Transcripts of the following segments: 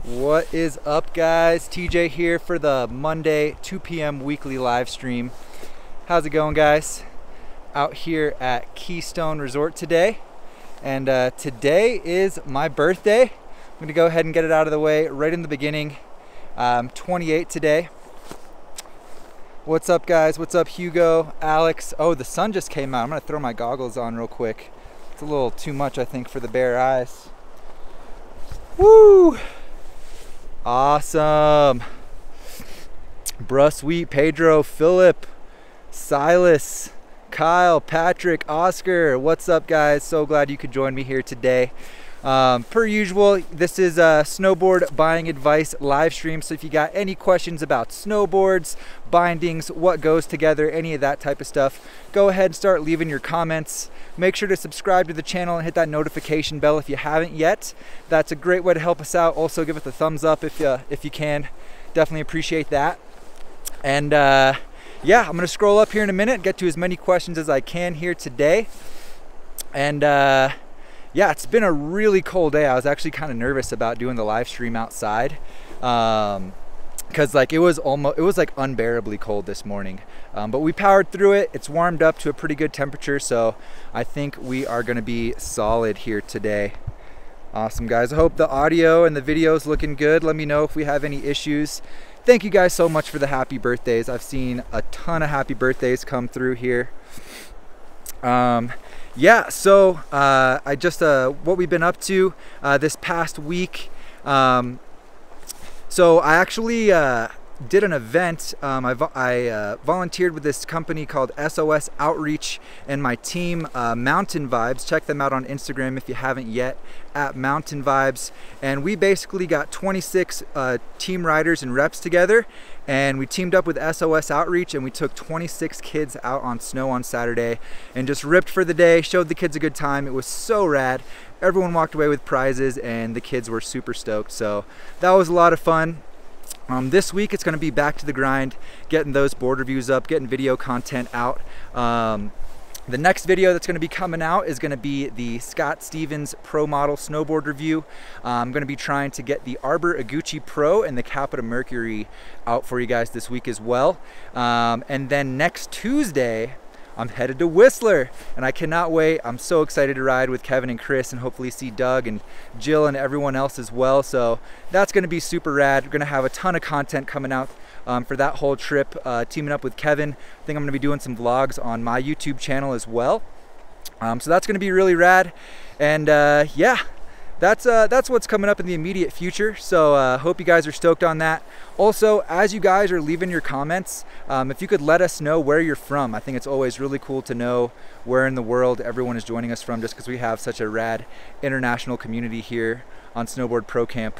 What is up, guys? TJ here for the Monday 2 p.m. weekly live stream. How's it going, guys? Out here at Keystone Resort today, and today is my birthday. I'm gonna go ahead and get it out of the way right in the beginning. I'm 28 today. What's up, guys? What's up, Hugo, Alex? Oh, the sun just came out. I'm gonna throw my goggles on real quick. It's a little too much, I think, for the bare eyes. Woo! Awesome. Bruh Sweet, Pedro, Philip, Silas, Kyle, Patrick, Oscar. What's up, guys? So glad you could join me here today. Per usual, this is a snowboard buying advice live stream. So if you got any questions about snowboards, bindings, what goes together, any of that type of stuff, go ahead and start leaving your comments. Make sure to subscribe to the channel and hit that notification bell if you haven't yet. That's a great way to help us out. Also, give it a thumbs up if you can. Definitely appreciate that. And yeah, I'm gonna scroll up here in a minute and get to as many questions as I can here today. And yeah, it's been a really cold day. I was actually kind of nervous about doing the live stream outside because like it was like unbearably cold this morning. But we powered through it. It's warmed up to a pretty good temperature, so I think we are gonna be solid here today. Awesome, guys. I hope the audio and the video is looking good. Let me know if we have any issues. Thank you guys so much for the happy birthdays. I've seen a ton of happy birthdays come through here. Yeah, so I just what we've been up to this past week. So I actually did an event. I volunteered with this company called SOS Outreach, and my team, Mountain Vibes. Check them out on Instagram if you haven't yet, at Mountain Vibes. And we basically got 26 team riders and reps together, and we teamed up with SOS Outreach, and we took 26 kids out on snow on Saturday and just ripped for the day, showed the kids a good time. It was so rad. Everyone walked away with prizes, and the kids were super stoked. So that was a lot of fun. This week it's going to be back to the grind, getting those board reviews up, getting video content out. The next video that's going to be coming out is going to be the Scott Stevens Pro Model Snowboard review. I'm going to be trying to get the Arbor Iguchi Pro and the Capita Mercury out for you guys this week as well. And then next Tuesday, I'm headed to Whistler, and I cannot wait. I'm so excited to ride with Kevin and Chris, and hopefully see Doug and Jill and everyone else as well. So that's going to be super rad. We're going to have a ton of content coming out for that whole trip, teaming up with Kevin. I think I'm going to be doing some vlogs on my YouTube channel as well. So that's going to be really rad. And yeah, that's what's coming up in the immediate future. So hope you guys are stoked on that. Also, as you guys are leaving your comments, if you could let us know where you're from. I think it's always really cool to know where in the world everyone is joining us from, just because we have such a rad international community here on SnowboardProCamp.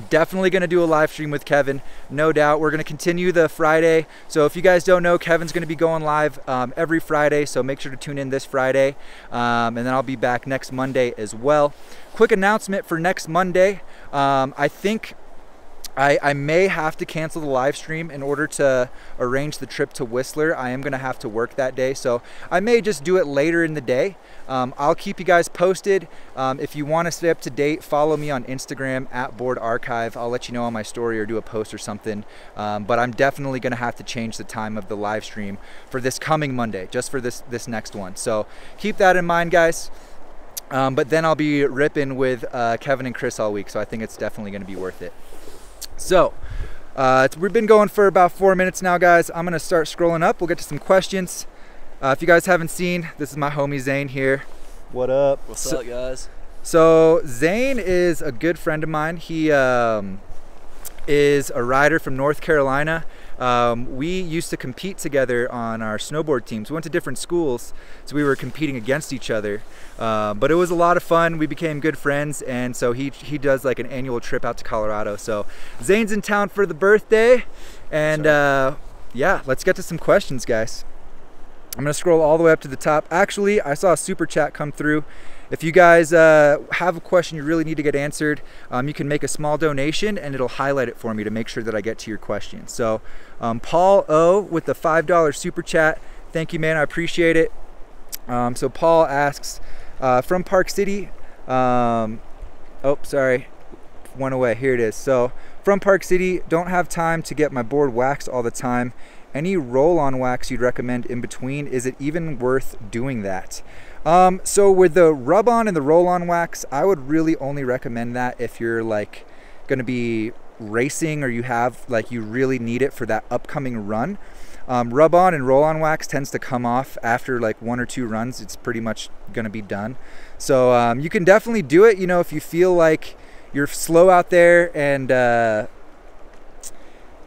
Definitely going to do a live stream with Kevin, no doubt. We're going to continue the Friday. So if you guys don't know, Kevin's going to be going live every Friday, so make sure to tune in this Friday. And then I'll be back next Monday as well. Quick announcement for next Monday. I think I may have to cancel the live stream in order to arrange the trip to Whistler. I am going to have to work that day, so I may just do it later in the day. I'll keep you guys posted. If you want to stay up to date, follow me on Instagram at Board Archive. I'll let you know on my story or do a post or something. But I'm definitely going to have to change the time of the live stream for this coming Monday, just for this next one. So keep that in mind, guys. But then I'll be ripping with Kevin and Chris all week, so I think it's definitely going to be worth it. So we've been going for about 4 minutes now, guys. I'm gonna start scrolling up. We'll get to some questions. If you guys haven't seen, this is my homie Zane here. What up? What's up, guys? So Zane is a good friend of mine. He is a rider from North Carolina. We used to compete together on our snowboard teams. We went to different schools, so we were competing against each other. But it was a lot of fun. We became good friends, and so he does like an annual trip out to Colorado. So Zane's in town for the birthday, and yeah, let's get to some questions, guys. I'm gonna scroll all the way up to the top. Actually, I saw a super chat come through. If you guys have a question you really need to get answered, you can make a small donation and it'll highlight it for me to make sure that I get to your question. So Paul O with the $5 super chat, thank you, man, I appreciate it. So Paul asks, from Park City, oh sorry, went away. Here it is. So from Park City, don't have time to get my board waxed all the time. Any roll-on wax you'd recommend in between? Is it even worth doing that? So with the rub-on and the roll-on wax, I would really only recommend that if you're like going to be racing or you have like you really need it for that upcoming run. Rub-on and roll-on wax tends to come off after like 1 or 2 runs. It's pretty much going to be done. So you can definitely do it, you know, if you feel like you're slow out there and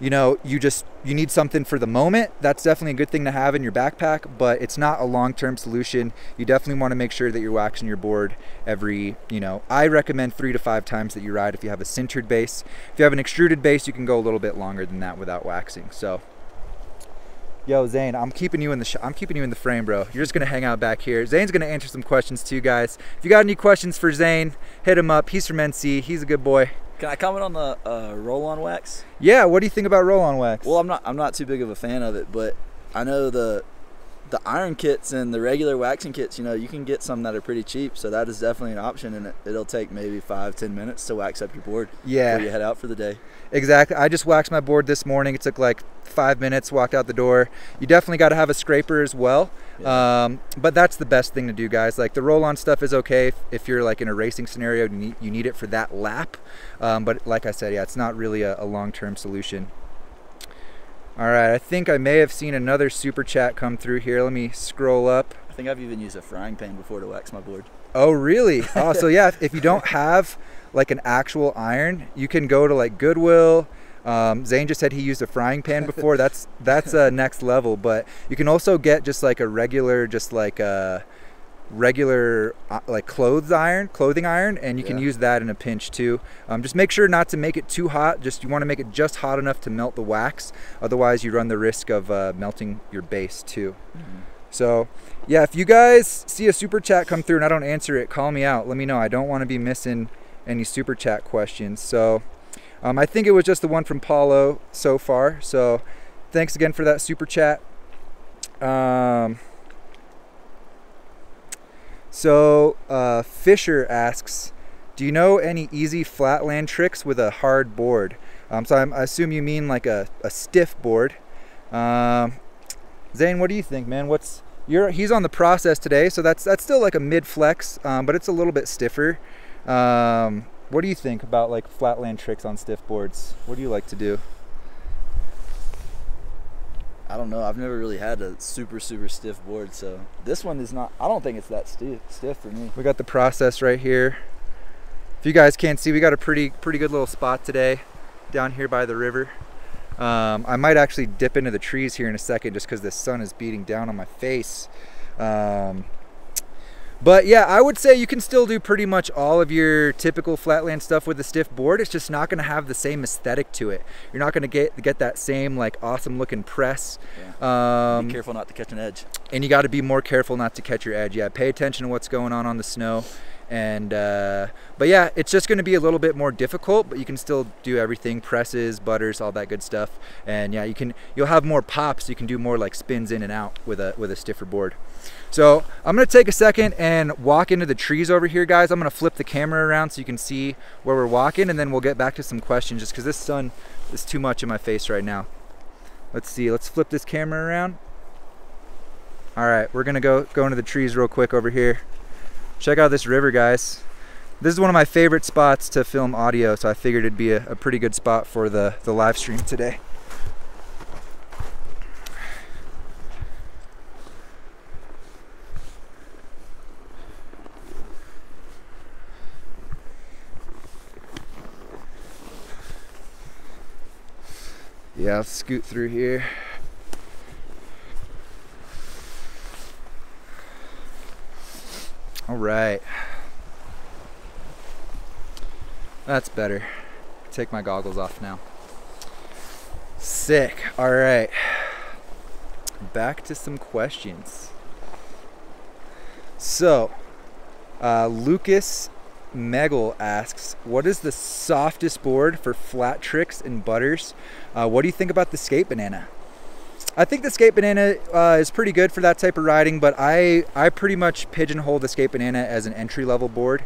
you know, you need something for the moment. That's definitely a good thing to have in your backpack, but it's not a long-term solution. You definitely want to make sure that you're waxing your board every, you know, I recommend 3 to 5 times that you ride if you have a sintered base. If you have an extruded base, you can go a little bit longer than that without waxing. So, yo, Zane, I'm keeping you in the frame, bro. You're just gonna hang out back here. Zane's gonna answer some questions too, guys. If you got any questions for Zane, hit him up. He's from NC. He's a good boy. Can I comment on the roll-on wax? Yeah, what do you think about roll-on wax? Well, I'm not too big of a fan of it, but I know the iron kits and the regular waxing kits, you know, you can get some that are pretty cheap, so that is definitely an option, and it'll take maybe 5-10 minutes to wax up your board before you head out for the day. Exactly. I just waxed my board this morning. It took like 5 minutes, walked out the door. You definitely got to have a scraper as well. Yeah. But that's the best thing to do, guys. Like the roll-on stuff is okay if you're like in a racing scenario, you need it for that lap. But like I said, yeah, it's not really a long-term solution. All right, I think I may have seen another super chat come through here. Let me scroll up. I think I've even used a frying pan before to wax my board. Oh, really? Oh, so yeah, if you don't have like an actual iron, you can go to like Goodwill. Zane just said he used a frying pan before. That's next level. But you can also get just like a regular, like clothing iron, and you can use that in a pinch too. Just make sure not to make it too hot. You want to make it just hot enough to melt the wax. Otherwise, you run the risk of melting your base too. Mm-hmm. So yeah, if you guys see a super chat come through and I don't answer it, call me out. Let me know. I don't want to be missing any super chat questions. So I think it was just the one from Paulo so far. So thanks again for that super chat. So Fisher asks, do you know any easy flatland tricks with a hard board? So I assume you mean like a stiff board. Zane, what do you think, man? He's on the process today, so that's still like a mid flex, but it's a little bit stiffer. What do you think about like flatland tricks on stiff boards? What do you like to do? I don't know. I've never really had a super stiff board, so this one is not. I don't think it's that stiff for me. We got the process right here. If you guys can't see, we got a pretty good little spot today down here by the river. I might actually dip into the trees here in a second just because the sun is beating down on my face. But yeah, I would say you can still do pretty much all of your typical flatland stuff with a stiff board. It's just not going to have the same aesthetic to it. You're not going to get that same like awesome looking press. Yeah. Be careful not to catch an edge. And you got to be more careful not to catch your edge. Yeah, pay attention to what's going on the snow. And but yeah, it's just going to be a little bit more difficult, but you can still do everything: presses, butters, all that good stuff. And yeah, you'll have more pops. You can do more like spins in and out with a stiffer board. So I'm going to take a second and walk into the trees over here, guys. I'm going to flip the camera around so you can see where we're walking, and then we'll get back to some questions just because this sun is too much in my face right now. Let's see. Let's flip this camera around. All right, we're going to go into the trees real quick over here. Check out this river, guys. This is one of my favorite spots to film audio, so I figured it'd be a pretty good spot for the live stream today. Yeah, let's scoot through here. All right. That's better. Take my goggles off now. Sick. All right. Back to some questions. So, Lucas Megel asks, what is the softest board for flat tricks and butters? What do you think about the Skate Banana? I think the Skate Banana is pretty good for that type of riding, but I pretty much pigeonhole the Skate Banana as an entry-level board.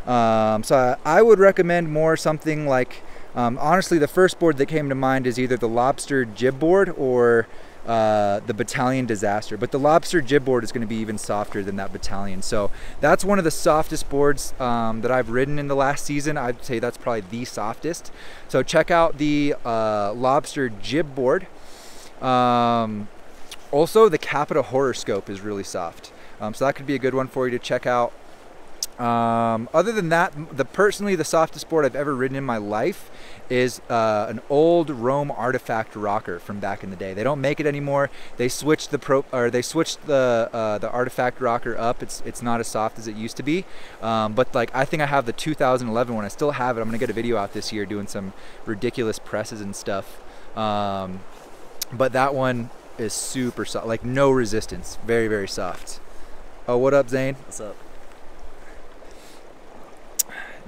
So I would recommend more something like, honestly, the first board that came to mind is either the Lobster Jib board or the Battalion Disaster, but the Lobster Jib board is going to be even softer than that Battalion. So that's one of the softest boards that I've ridden in the last season. I'd say that's probably the softest. So check out the Lobster Jib board. Also, the Capita Horoscope is really soft. So that could be a good one for you to check out. Other than that, personally the softest board I've ever ridden in my life is an old Rome Artifact rocker from back in the day. They don't make it anymore. They switched the Artifact rocker up. It's not as soft as it used to be. But like, I think I have the 2011 one. I still have it. I'm gonna get a video out this year doing some ridiculous presses and stuff. But that one is super soft, like no resistance, very, very soft. Oh, what up, Zane? What's up?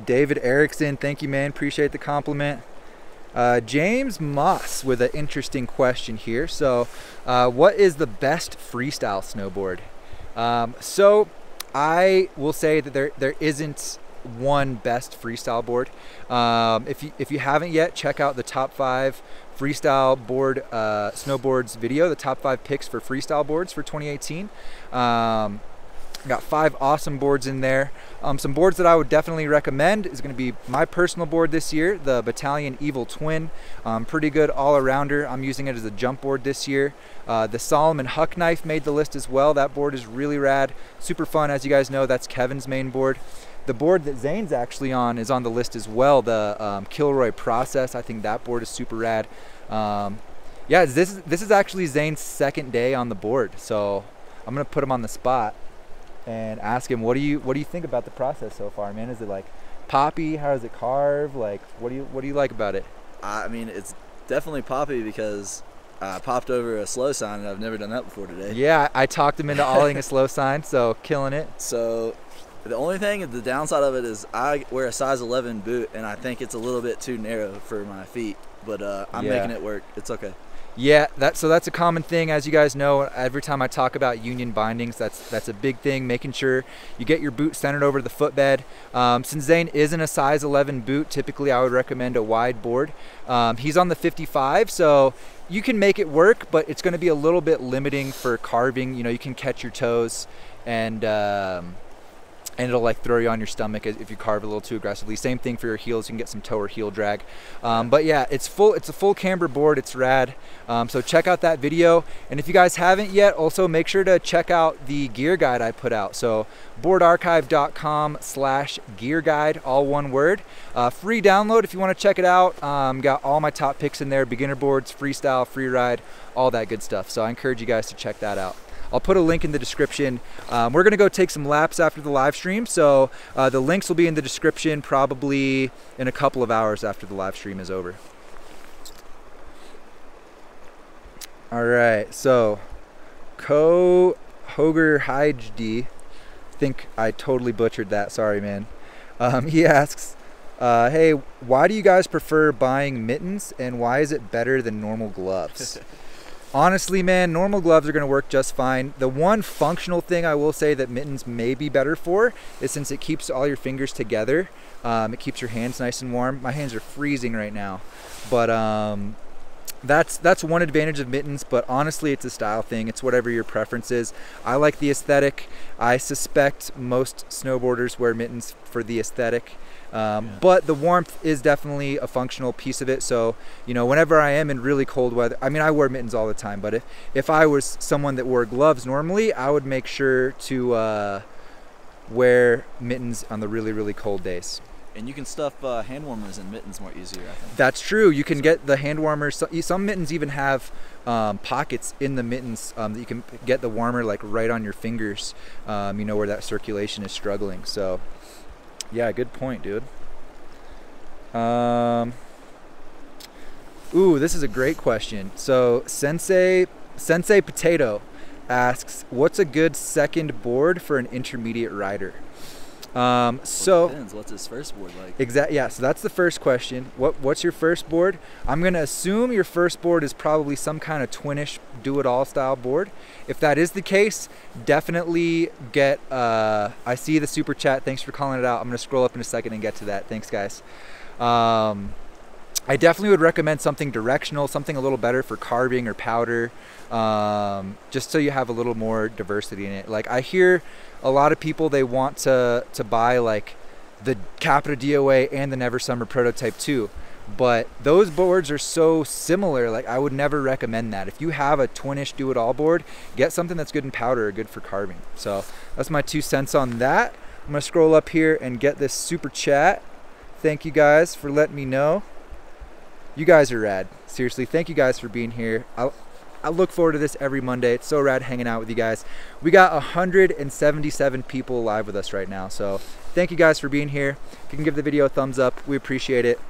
David Erickson, thank you, man. Appreciate the compliment. James Moss with an interesting question here. So, what is the best freestyle snowboard? So, I will say that there isn't one best freestyle board. If you haven't yet, check out the top 5 freestyle board snowboards video, the top 5 picks for freestyle boards for 2018. Got 5 awesome boards in there. Some boards that I would definitely recommend is going to be my personal board this year, the Battalion Evil Twin. Pretty good all-arounder. I'm using it as a jump board this year. The Solomon Huck Knife made the list as well. That board is really rad, super fun. As you guys know, that's Kevin's main board. The board that Zane's actually on is on the list as well, the Kilroy Process. I think that board is super rad. Yeah, this is actually Zane's second day on the board, so I'm gonna put him on the spot and ask him, what do you think about the process so far, man? Is it like poppy? How does it carve? Like, what do you like about it? I mean, it's definitely poppy because I popped over a slow sign, and I've never done that before today. Yeah, I talked him into ollieing a slow sign, so killing it. So the only thing, the downside of it is I wear a size 11 boot, and I think it's a little bit too narrow for my feet, but I'm making it work. It's okay. Yeah, that's a common thing. As you guys know, every time I talk about union bindings, that's a big thing, making sure you get your boot centered over the footbed. Since Zane isn't a size 11 boot, typically I would recommend a wide board. He's on the 55, so you can make it work, but it's going to be a little bit limiting for carving. You know, you can catch your toes, and it'll like throw you on your stomach if you carve a little too aggressively. Same thing for your heels, you can get some toe or heel drag. But yeah, it's a full camber board, it's rad. So check out that video. And if you guys haven't yet, also make sure to check out the gear guide I put out. So boardarchive.com/gear guide, all one word. Free download if you want to check it out. Got all my top picks in there, beginner boards, freestyle, free ride, all that good stuff. So I encourage you guys to check that out. I'll put a link in the description. We're gonna go take some laps after the live stream, so the links will be in the description probably in a couple of hours after the live stream is over. All right, so Ko Hoger Hajdi, I think I totally butchered that, sorry man. He asks, hey, why do you guys prefer buying mittens, and why is it better than normal gloves? Honestly, man, normal gloves are going to work just fine. The one functional thing I will say that mittens may be better for is since it keeps all your fingers together, it keeps your hands nice and warm. My hands are freezing right now, but that's one advantage of mittens, but honestly, it's a style thing. It's whatever your preference is. I like the aesthetic. I suspect most snowboarders wear mittens for the aesthetic. But the warmth is definitely a functional piece of it. So, you know, whenever I am in really cold weather, I mean, I wear mittens all the time, but if I was someone that wore gloves normally, I would make sure to wear mittens on the really, really cold days. And you can stuff hand warmers in mittens more easier, I think. That's true. You can get the hand warmers. Some mittens even have pockets in the mittens that you can get the warmer like right on your fingers, you know, where that circulation is struggling. So yeah, good point, dude. Ooh, this is a great question. So Sensei Potato asks, what's a good second board for an intermediate rider? So depends. What's his first board like? Exactly. Yeah. So that's the first question. What's your first board? I'm gonna assume your first board is probably some kind of twinish do-it-all style board. If that is the case, definitely get. I see the super chat. Thanks for calling it out. I'm gonna scroll up in a second and get to that. Thanks, guys. I definitely would recommend something directional, something a little better for carving or powder, just so you have a little more diversity in it. Like I hear a lot of people, they want to buy like the Capita DOA and the Never Summer Prototype 2, but those boards are so similar. Like I would never recommend that. If you have a twinish do-it-all board, get something that's good in powder or good for carving. So that's my 2 cents on that. I'm gonna scroll up here and get this super chat. Thank you guys for letting me know. You guys are rad. Seriously, thank you guys for being here. I look forward to this every Monday. It's so rad hanging out with you guys. We got 177 people live with us right now. So thank you guys for being here. If you can give the video a thumbs up, we appreciate it.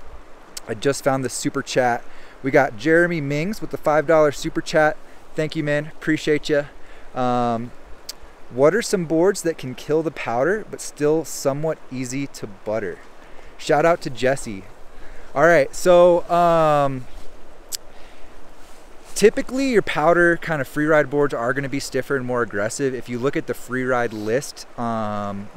I just found the super chat. We got Jeremy Mings with the $5 super chat. Thank you, man. Appreciate you. What are some boards that can kill the powder but still somewhat easy to butter? Shout out to Jesse. All right, so typically your powder kind of freeride boards are going to be stiffer and more aggressive. If you look at the freeride list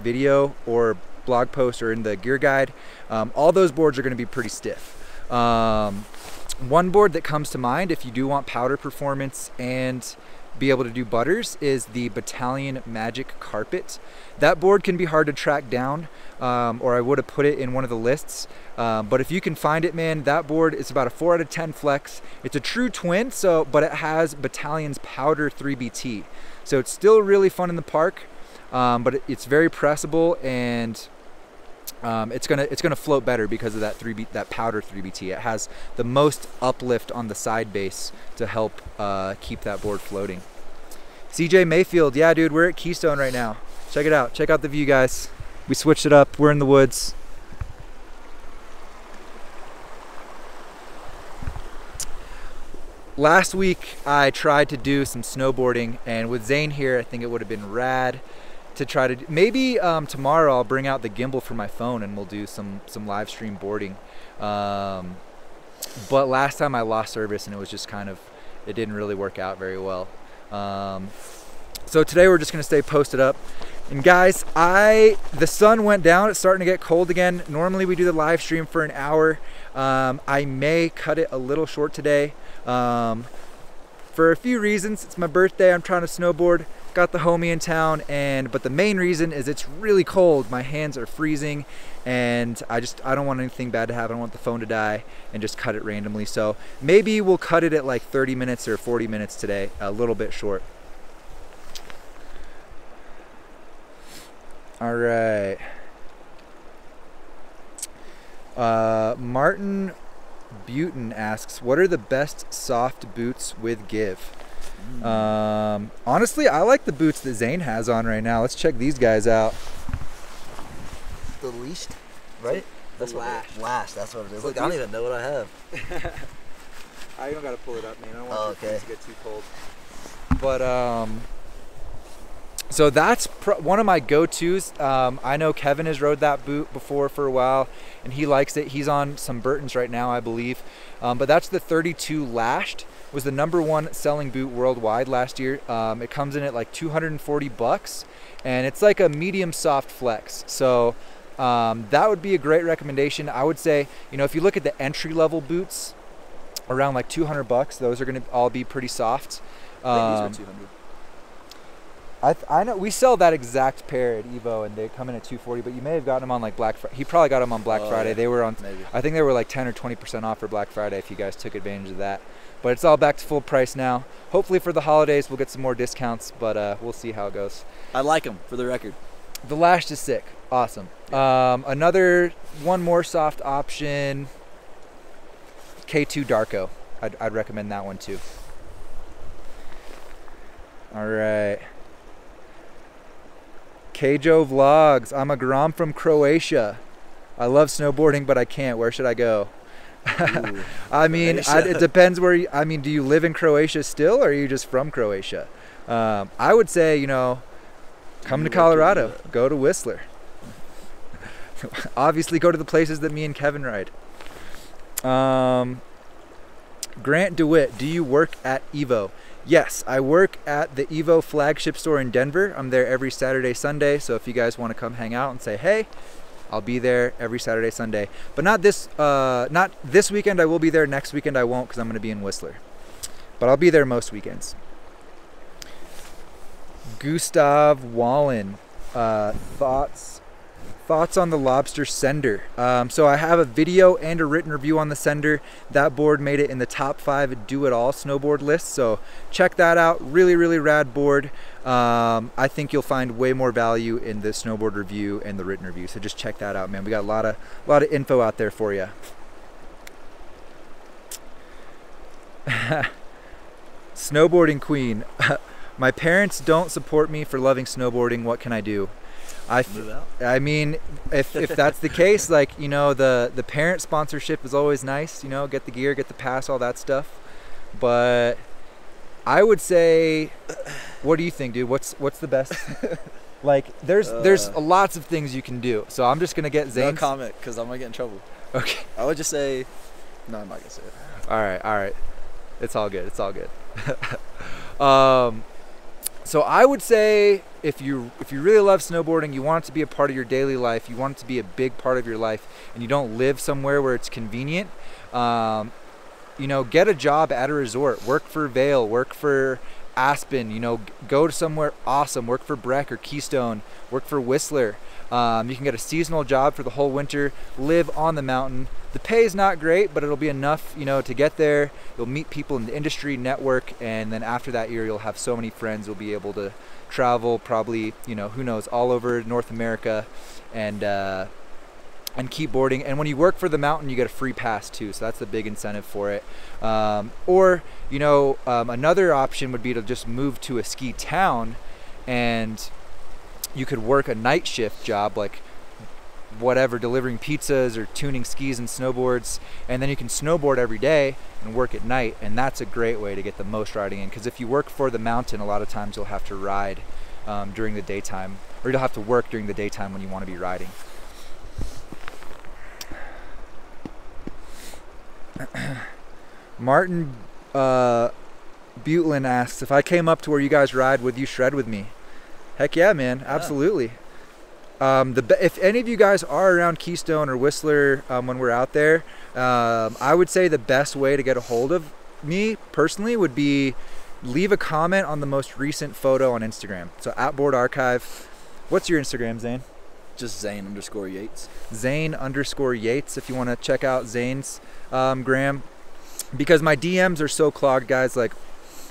video or blog post or in the gear guide, all those boards are going to be pretty stiff. One board that comes to mind if you do want powder performance and be able to do butters is the Battalion Magic Carpet. That board can be hard to track down, or I would have put it in one of the lists. But if you can find it, man, that board is about a 4 out of 10 flex. It's a true twin, but it has Battalion's Powder 3BT. So it's still really fun in the park, but it's very pressable, and it's gonna float better because of that Powder 3BT. It has the most uplift on the side base to help keep that board floating. CJ Mayfield, yeah, dude, we're at Keystone right now. Check it out. Check out the view, guys. We switched it up. We're in the woods. Last week, I tried to do some snowboarding, and with Zane here, I think it would have been rad to try to do. Maybe tomorrow I'll bring out the gimbal for my phone and we'll do some live stream boarding. But last time I lost service and it was just it didn't really work out very well. So today we're just gonna stay posted up. And guys, the sun went down. It's starting to get cold again. Normally we do the live stream for an hour. I may cut it a little short today for a few reasons. It's my birthday. I'm trying to snowboard. Got the homie in town, but the main reason is it's really cold. My hands are freezing, and I don't want anything bad to happen. I don't want the phone to die and just cut it randomly. So maybe we'll cut it at like 30 minutes or 40 minutes today, a little bit short. All right. Martin Butin asks, what are the best soft boots with give? Honestly, I like the boots that Zane has on right now. Let's check these guys out. The leashed, right? That's lash. That's what it is. Look, I don't even know what I have. I don't gotta pull it up, man. I don't want things to get too cold. But so that's one of my go-tos. I know Kevin has rode that boot before for a while, and he likes it. He's on some Burtons right now, I believe. But that's the 32 lashed. Was the #1 selling boot worldwide last year. It comes in at like $240, and it's like a medium soft flex. So that would be a great recommendation. I would say, if you look at the entry-level boots, around like $200, those are going to all be pretty soft. These are 200. I know we sell that exact pair at Evo, and they come in at $240. But you may have gotten them on like Black Friday. He probably got them on Black Friday. Yeah, they were on. Maybe. I think they were like 10 or 20% off for Black Friday if you guys took advantage of that. But it's all back to full price now. Hopefully for the holidays we'll get some more discounts, but we'll see how it goes. I like them, for the record. The lashed is sick. Awesome. Yeah. One more soft option. K2 Darko. I'd recommend that one too. All right. Kjo Vlogs. I'm a Grom from Croatia. I love snowboarding, but I can't. Where should I go? I mean, it depends where you, do you live in Croatia still, or are you just from Croatia? I would say, come to Colorado, go to Whistler. Obviously go to the places that me and Kevin ride. Grant DeWitt, do you work at Evo? Yes, I work at the Evo flagship store in Denver. I'm there every Saturday, Sunday. So if you guys want to come hang out and say, hey, I'll be there every Saturday, Sunday. But not this weekend. I will be there. Next weekend I won't, because I'm going to be in Whistler. But I'll be there most weekends. Gustav Wallen, thoughts on the Lobster Sender. So I have a video and a written review on the Sender. That board made it in the top 5 do-it-all snowboard list, so check that out. Really, really rad board. I think you'll find way more value in the snowboard review and the written review, so just check that out, man. We got a lot of info out there for you. Snowboarding queen. My parents don't support me for loving snowboarding. What can I do? I mean, if that's the case, like, you know, the parent sponsorship is always nice, you know, get the gear, get the pass, all that stuff. But I would say, what do you think, dude? What's the best? Like, there's lots of things you can do. So I'm just gonna get Zane's. No comment, because I'm gonna get in trouble. Okay. I would just say, no, I'm not gonna say it. All right. It's all good. It's all good. So I would say, if you really love snowboarding, you want it to be a part of your daily life, you want it to be a big part of your life, and you don't live somewhere where it's convenient, you know, get a job at a resort. Work for Vail, work for Aspen, you know, go to somewhere awesome. Work for Breck or Keystone, work for Whistler. You can get a seasonal job for the whole winter, live on the mountain. The pay is not great, but it'll be enough, you know, to get there. You'll meet people in the industry, network, and then after that year, you'll have so many friends. You'll be able to travel probably, you know, who knows, all over North America, and keep boarding. And when you work for the mountain, you get a free pass too, so that's the big incentive for it. Or, you know, another option would be to just move to a ski town, and you could work a night shift job, like whatever, delivering pizzas or tuning skis and snowboards, and then you can snowboard every day and work at night. And that's a great way to get the most riding in, because if you work for the mountain, a lot of times you'll have to ride during the daytime, or you'll have to work during the daytime when you want to be riding. Martin Butlin asks, if I came up to where you guys ride, would you shred with me? Heck yeah, man, absolutely. If any of you guys are around Keystone or Whistler when we're out there, I would say the best way to get a hold of me personally would be leave a comment on the most recent photo on Instagram. So at Board Archive. What's your Instagram, Zane? Just Zane_Yates. Zane_Yates, if you want to check out Zane's gram. Because my DMs are so clogged, guys. Like,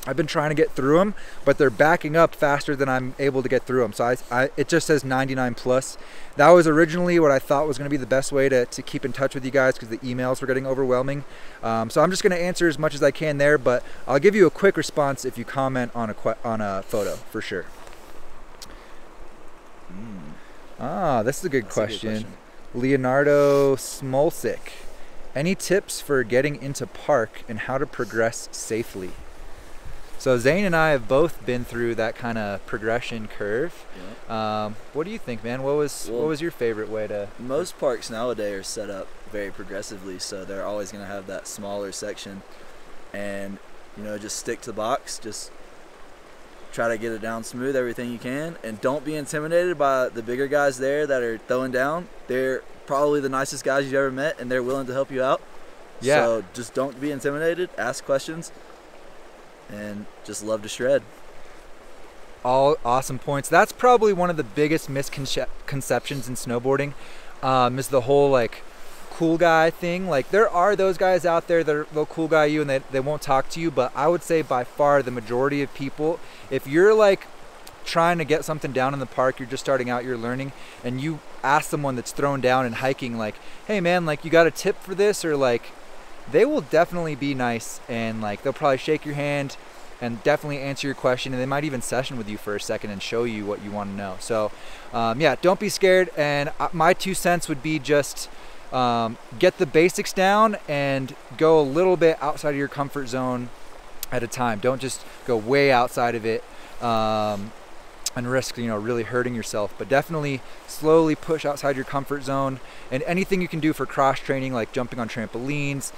I've been trying to get through them, but they're backing up faster than I'm able to get through them. So it just says 99 plus. That was originally what I thought was going to be the best way to keep in touch with you guys, because the emails were getting overwhelming. So I'm just going to answer as much as I can there, but I'll give you a quick response if you comment on a photo, for sure. This is a good question. Leonardo Smolcic. Any tips for getting into park and how to progress safely? So Zane and I have both been through that kind of progression curve. Yeah. What do you think, man? What was your favorite way to? Most parks nowadays are set up very progressively, so they're always going to have that smaller section, and you know, just stick to the box. Just try to get it down smooth, everything you can, and don't be intimidated by the bigger guys there that are throwing down. They're probably the nicest guys you've ever met, and they're willing to help you out. Yeah. So just don't be intimidated. Ask questions. And just love to shred. All awesome points. That's probably one of the biggest misconceptions in snowboarding, is the whole like cool guy thing. Like, there are those guys out there that they'll cool guy you and they won't talk to you, but I would say by far the majority of people, if you're like trying to get something down in the park, you're just starting out, you're learning, and you ask someone that's thrown down and hiking, like, hey man, like, you got a tip for this? Or like, they will definitely be nice, and like they'll probably shake your hand and definitely answer your question, and they might even session with you for a second and show you what you want to know. So yeah, don't be scared. And my 2 cents would be just get the basics down and go a little bit outside of your comfort zone at a time. Don't just go way outside of it. and risk, you know, really hurting yourself. But definitely slowly push outside your comfort zone, and anything you can do for cross training, like jumping on trampolines.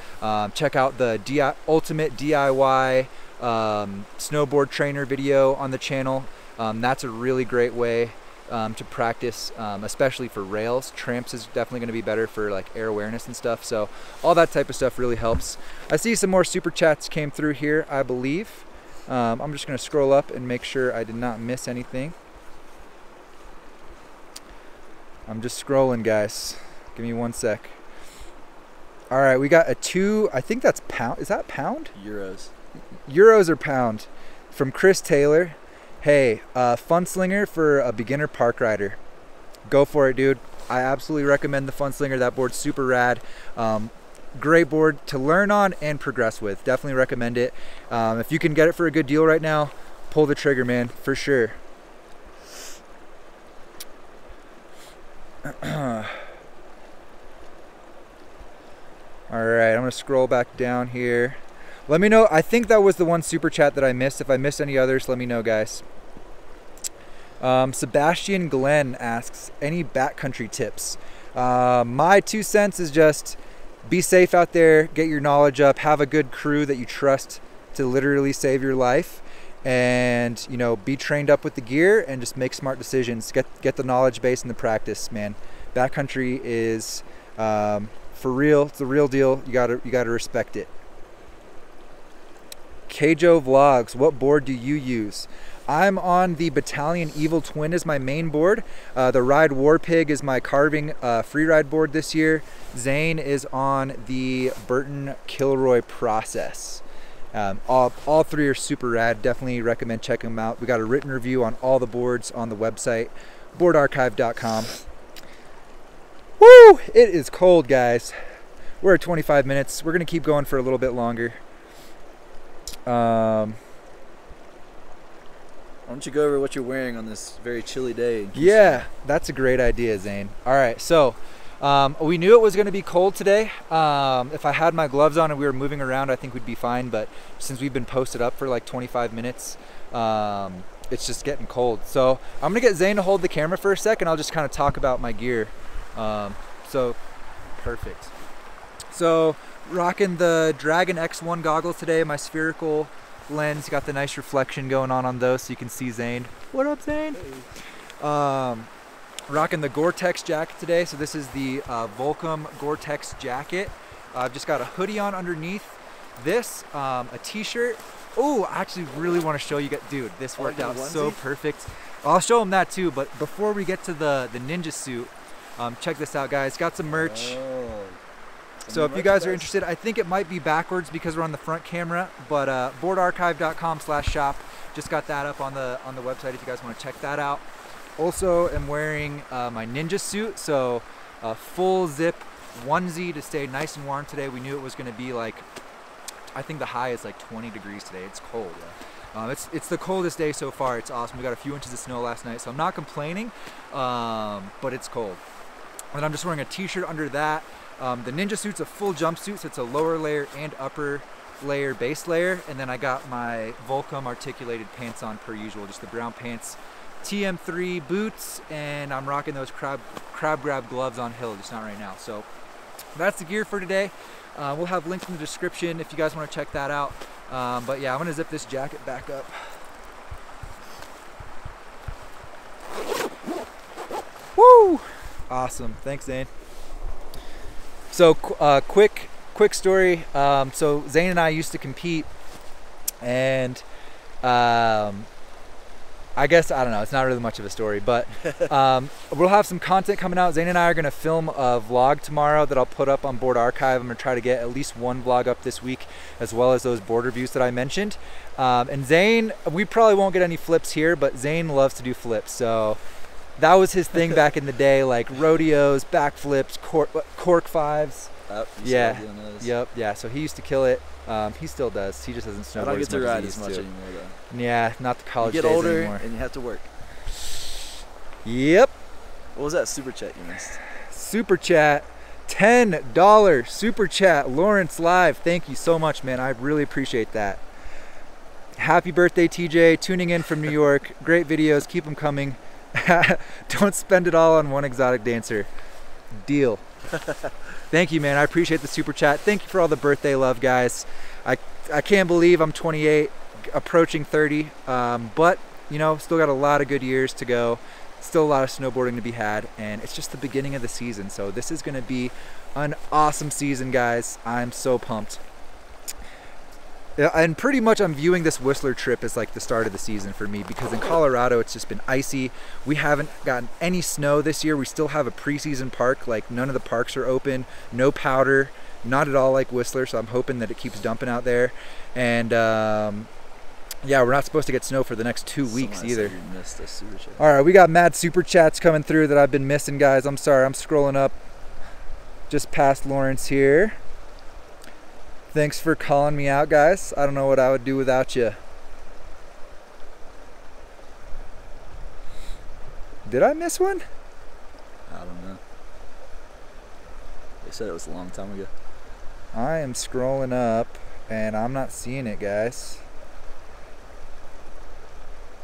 Check out the ultimate DIY snowboard trainer video on the channel. That's a really great way to practice, especially for rails. Tramps is definitely going to be better for like air awareness and stuff. So all that type of stuff really helps. I see some more super chats came through here, I believe. I'm just going to scroll up and make sure I did not miss anything. I'm just scrolling, guys. Give me 1 sec. All right, we got a 2, I think that's pound. Is that pound? Euros. Euros or pound from Chris Taylor. Hey, fun slinger for a beginner park rider. Go for it, dude. I absolutely recommend the fun slinger. That board's super rad. Great board to learn on and progress with. Definitely recommend it. If you can get it for a good deal right now, pull the trigger, man, for sure. All right, I'm gonna scroll back down here. Let me know. I think that was the one super chat that I missed. If I missed any others, let me know, guys. Sebastian Glenn asks, any backcountry tips? My 2 cents is just be safe out there, get your knowledge up, have a good crew that you trust to literally save your life, and, you know, be trained up with the gear and just make smart decisions. Get the knowledge base and the practice, man. Backcountry is for real. It's the real deal. You gotta respect it. Kjo Vlogs, what board do you use? I'm on the Battalion Evil Twin as my main board. The Ride War Pig is my carving freeride board this year. Zane is on the Burton Kilroy Process. All 3 are super rad. Definitely recommend checking them out. We got a written review on all the boards on the website, boardarchive.com. Woo! It is cold, guys. We're at 25 minutes. We're gonna keep going for a little bit longer. Why don't you go over what you're wearing on this very chilly day? Yeah, that's a great idea, Zane. All right, so we knew it was going to be cold today. If I had my gloves on and we were moving around, I think we'd be fine. But since we've been posted up for like 25 minutes, it's just getting cold. So I'm going to get Zane to hold the camera for a second. I'll just kind of talk about my gear. So perfect. So rocking the Dragon X1 goggles today, my spherical lens. Got the nice reflection going on those so you can see Zane. What up, Zane? Hey. Rocking the Gore-Tex jacket today. So this is the Volcom Gore-Tex jacket. I've just got a hoodie on underneath this, a t-shirt. Oh, I actually really want to show you guys. Dude, this worked out so perfect. I'll show them that too, but before we get to the ninja suit, check this out, guys. Got some merch. So if you guys are interested, I think it might be backwards because we're on the front camera, but boardarchive.com/shop. Just got that up on the website if you guys want to check that out. Also am wearing my ninja suit, so a full zip onesie to stay nice and warm today. We knew it was going to be like, I think the high is like 20 degrees today. It's cold. It's the coldest day so far. It's awesome. We got a few inches of snow last night, so I'm not complaining, but it's cold. And I'm just wearing a t-shirt under that. The ninja suit's a full jumpsuit, so it's a lower layer and upper layer base layer. And then I got my Volcom articulated pants on per usual, just the brown pants, TM3 boots, and I'm rocking those crab grab gloves on hill, just not right now. So that's the gear for today. We'll have links in the description if you guys want to check that out. But yeah, I'm gonna zip this jacket back up. Woo! Awesome, thanks, Zane. So quick story. So Zane and I used to compete, and I guess, I don't know, it's not really much of a story, but we'll have some content coming out. Zane and I are gonna film a vlog tomorrow that I'll put up on Board Archive. I'm gonna try to get at least one vlog up this week, as well as those board reviews that I mentioned. And Zane, we probably won't get any flips here, but Zane loves to do flips. So that was his thing back in the day, like rodeos, backflips, cork fives. Yeah, yep, yeah. So he used to kill it. He still does. He just doesn't snowboard. I don't get to ride as much anymore, though. Yeah, not the college days anymore. You get older anymore. and you have to work. Yep. What was that super chat you missed? Super chat, $10 super chat, Lawrence Live. Thank you so much, man. I really appreciate that. Happy birthday, TJ. Tuning in from New York. Great videos. Keep them coming. Don't spend it all on one exotic dancer. Deal. Thank you, man. I appreciate the super chat. Thank you for all the birthday love, guys. I can't believe I'm 28, approaching 30, but you know, still got a lot of good years to go. Still a lot of snowboarding to be had, and it's just the beginning of the season. So this is going to be an awesome season, guys. I'm so pumped. Yeah, and pretty much I'm viewing this Whistler trip as like the start of the season for me, because in Colorado it's just been icy. We haven't gotten any snow this year. We still have a preseason park. Like, none of the parks are open, no powder, not at all like Whistler, so I'm hoping that it keeps dumping out there. And yeah, we're not supposed to get snow for the next 2 weeks either. All right, we got mad super chats coming through that I've been missing, guys. I'm sorry, I'm scrolling up just past Lawrence here. Thanks for calling me out, guys. I don't know what I would do without you. Did I miss one? I don't know. They said it was a long time ago. I am scrolling up and I'm not seeing it, guys.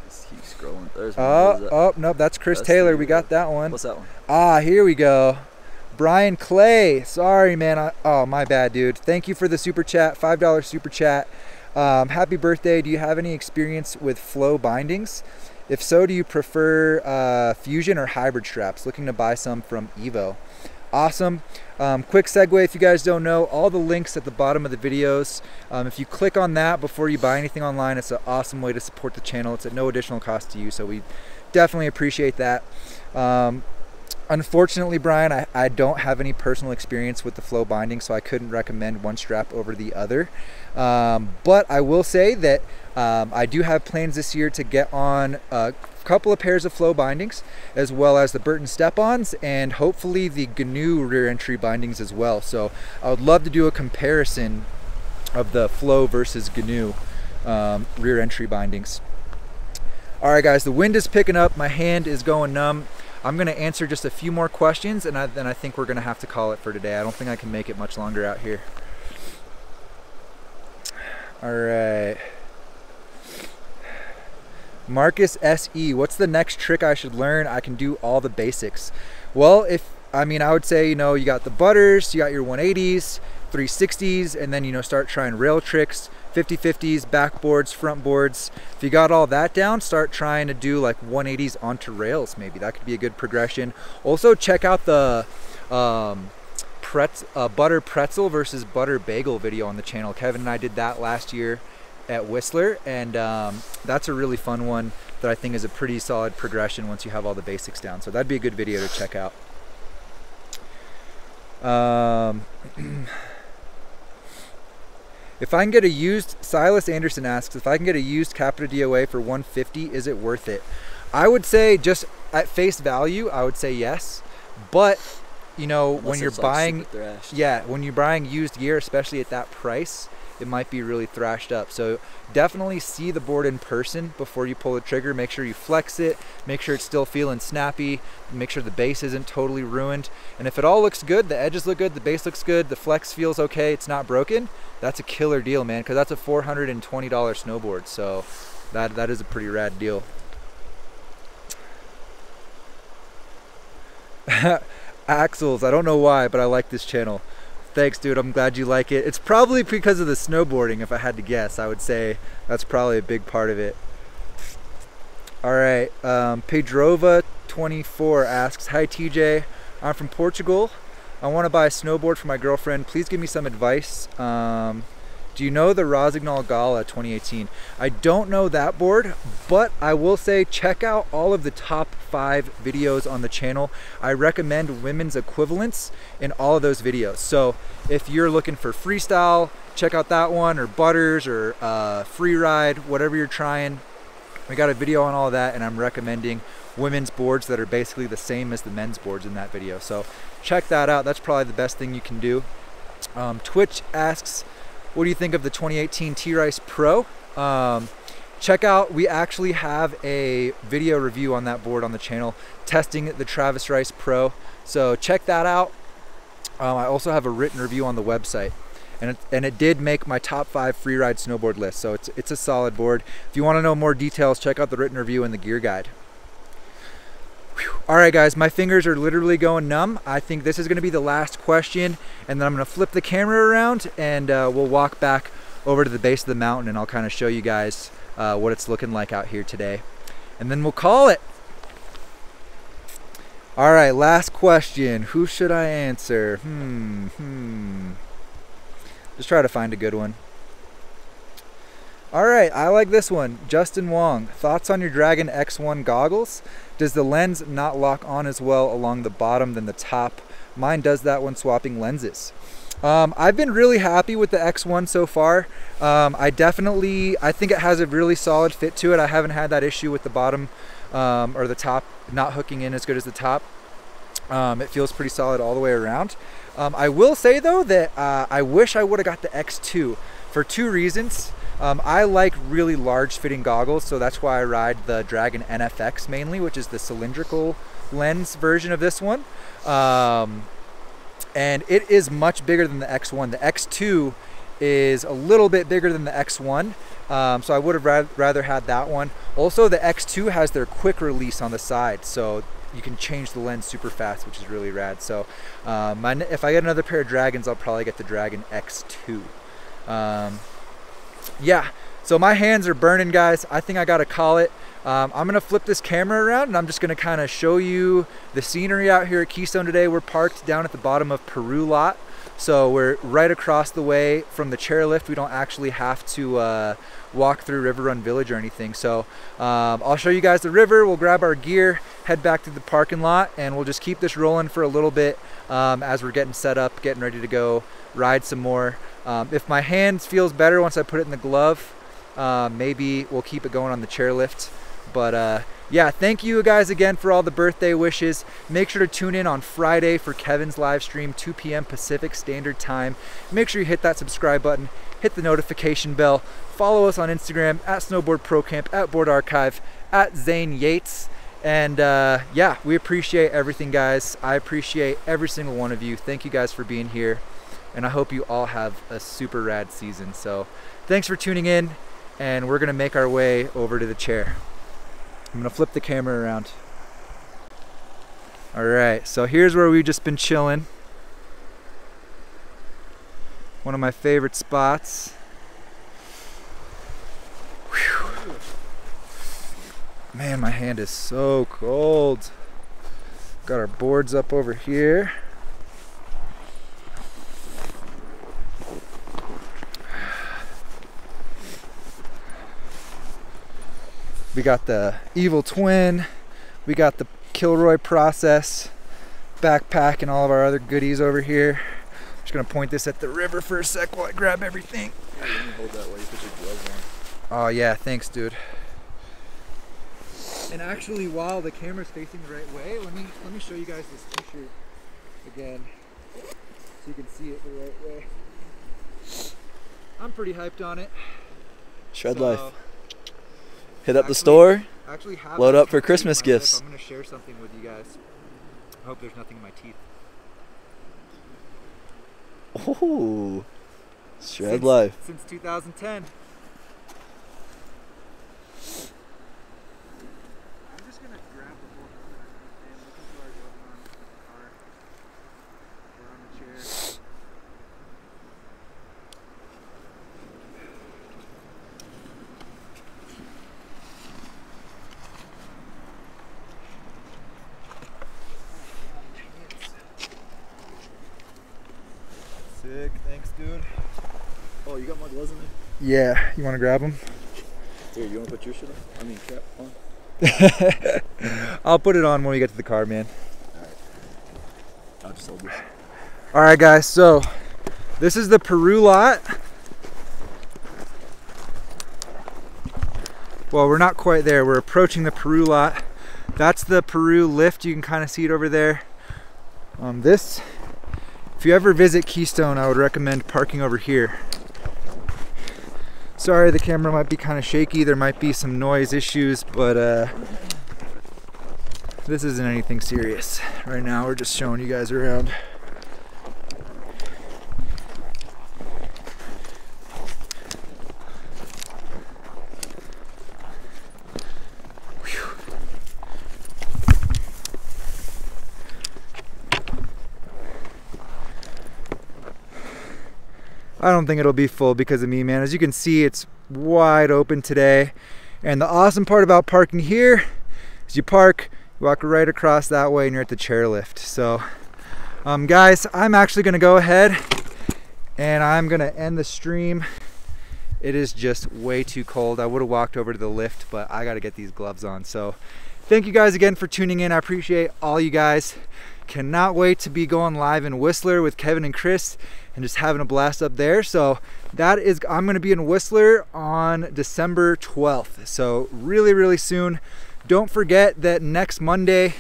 Just keep scrolling. There's one. Oh, nope, that's Chris Taylor. We got that one. What's that one? Ah, here we go. Brian Clay. Sorry, man. Oh, my bad, dude. Thank you for the super chat. $5 super chat. Happy birthday. Do you have any experience with flow bindings? If so, do you prefer fusion or hybrid straps? Looking to buy some from Evo. Awesome. Quick segue, if you guys don't know, all the links at the bottom of the videos. If you click on that before you buy anything online, it's an awesome way to support the channel. It's at no additional cost to you, so we definitely appreciate that. Unfortunately, Brian, I don't have any personal experience with the flow binding, so I couldn't recommend one strap over the other. But I will say that I do have plans this year to get on a couple of pairs of flow bindings, as well as the Burton step-ons, and hopefully the GNU rear entry bindings as well. So I would love to do a comparison of the flow versus GNU rear entry bindings. All right, guys, the wind is picking up. My hand is going numb. I'm going to answer just a few more questions, and then I think we're going to have to call it for today. I don't think I can make it much longer out here. All right. Marcus SE, what's the next trick I should learn? I can do all the basics. Well, I would say, you know, you got the butters, you got your 180s, 360s, and then, you know, start trying rail tricks, 50-50s, backboards, front boards. If you got all that down, start trying to do like 180s onto rails. Maybe that could be a good progression. Also, check out the butter pretzel versus butter bagel video on the channel. Kevin and I did that last year at Whistler, and that's a really fun one that I think is a pretty solid progression once you have all the basics down. So that'd be a good video to check out. If I can get a used, Silas Anderson asks, if I can get a used Capita DOA for $150, is it worth it? I would say, just at face value, I would say yes. But, you know, when you're buying, when you're buying used gear, especially at that price, it might be really thrashed up. So definitely see the board in person before you pull the trigger. Make sure you flex it, make sure it's still feeling snappy, make sure the base isn't totally ruined. And if it all looks good, the edges look good, the base looks good, the flex feels okay, it's not broken, that's a killer deal, man, because that's a $420 snowboard. So that is a pretty rad deal. Axles, I don't know why, but I like this channel. Thanks, dude. I'm glad you like it. It's probably because of the snowboarding. If I had to guess, I would say that's probably a big part of it. All right. Pedrova24 asks, hi, TJ. I'm from Portugal. I want to buy a snowboard for my girlfriend. Please give me some advice. Do you know the Rosignol Gala 2018? I don't know that board, but I will say check out all of the top 5 videos on the channel. I recommend women's equivalents in all of those videos. So if you're looking for freestyle, check out that one, or butters, or free ride, whatever you're trying. We got a video on all of that, and I'm recommending women's boards that are basically the same as the men's boards in that video. So check that out. That's probably the best thing you can do. Twitch asks, what do you think of the 2018 T-Rice Pro? Check out, we actually have a video review on that board on the channel testing the Travis Rice Pro. So check that out. I also have a written review on the website. and it did make my top 5 freeride snowboard list. So it's a solid board. If you want to know more details, check out the written review and the gear guide. All right, guys, my fingers are literally going numb. I think this is going to be the last question, and then I'm going to flip the camera around and we'll walk back over to the base of the mountain, and I'll kind of show you guys what it's looking like out here today, and then we'll call it. All right, last question. Who should I answer? Just try to find a good one. All right, I like this one. Justin Wong, thoughts on your Dragon X1 goggles? Does the lens not lock on as well along the bottom than the top? Mine does that when swapping lenses. I've been really happy with the X1 so far. I think it has a really solid fit to it. I haven't had that issue with the bottom or the top not hooking in as good as the top. It feels pretty solid all the way around. I will say though that I wish I would have got the X2 for 2 reasons. I like really large fitting goggles, so that's why I ride the Dragon NFX mainly, which is the cylindrical lens version of this one. And it is much bigger than the X1. The X2 is a little bit bigger than the X1, so I would have rather had that one. Also, the X2 has their quick release on the side, so you can change the lens super fast, which is really rad. So if I get another pair of Dragons, I'll probably get the Dragon X2. Yeah, so my hands are burning, guys. I think I gotta call it. I'm gonna flip this camera around and I'm just gonna kind of show you the scenery out here at Keystone today. We're parked down at the bottom of Peru Lot, so we're right across the way from the chairlift. We don't actually have to walk through River Run Village or anything. So I'll show you guys the river. We'll grab our gear, head back to the parking lot, and we'll just keep this rolling for a little bit as we're getting set up, getting ready to go ride some more. If my hand feels better once I put it in the glove, maybe we'll keep it going on the chairlift. But yeah, thank you guys again for all the birthday wishes. Make sure to tune in on Friday for Kevin's live stream, 2 p.m. Pacific Standard Time. Make sure you hit that subscribe button, hit the notification bell, follow us on Instagram at SnowboardProCamp, at Board Archive, at Zane Yates. And yeah, we appreciate everything, guys. I appreciate every single one of you. Thank you guys for being here, and I hope you all have a super rad season. So thanks for tuning in, and we're gonna make our way over to the chair. I'm gonna flip the camera around. All right, so here's where we've just been chilling. One of my favorite spots. Whew. Man, my hand is so cold. Got our boards up over here. We got the Evil Twin, we got the Kilroy Process backpack and all of our other goodies over here. I'm just gonna point this at the river for a sec while I grab everything. Yeah, let me hold that while you put your gloves on. Oh yeah, thanks dude. And actually, while the camera's facing the right way, let me show you guys this t-shirt again, so you can see it the right way. I'm pretty hyped on it. Shred life. Hit up the store, load up for Christmas gifts. I'm going to share something with you guys. I hope there's nothing in my teeth. Oh, shred life. Since 2010. I'm just going to grab the whole and look into our going on the car or on the chair. Sick, thanks dude. Oh, you got my gloves in there? Yeah, you want to grab them? Here, you want to put your shit on? I mean, cap on? I'll put it on when we get to the car, man. Alright. I'll just hold this. Alright guys, so this is the Peru Lot. Well, we're not quite there. We're approaching the Peru Lot. That's the Peru lift. You can kind of see it over there. If you ever visit Keystone, I would recommend parking over here. Sorry, the camera might be kind of shaky. There might be some noise issues, but this isn't anything serious. Right now, we're just showing you guys around. I don't think it'll be full because of me, man. As you can see, it's wide open today. And the awesome part about parking here is you park, you walk right across that way and you're at the chairlift. So guys, I'm actually gonna go ahead and I'm gonna end the stream. It is just way too cold. I would have walked over to the lift, but I gotta get these gloves on. So thank you guys again for tuning in. I appreciate all you guys. Cannot wait to be going live in Whistler with Kevin and Chris and just having a blast up there. So that is, I'm gonna be in Whistler on December 12th. So really, really soon. Don't forget that next Monday,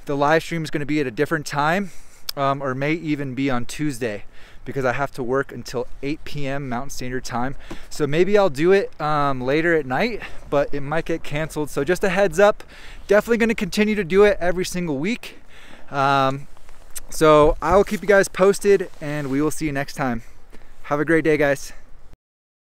the live stream is gonna be at a different time, or may even be on Tuesday, because I have to work until 8 p.m. Mountain Standard Time. So maybe I'll do it later at night, but it might get canceled. So just a heads up, definitely gonna continue to do it every single week. So I will keep you guys posted and we will see you next time. Have a great day, guys.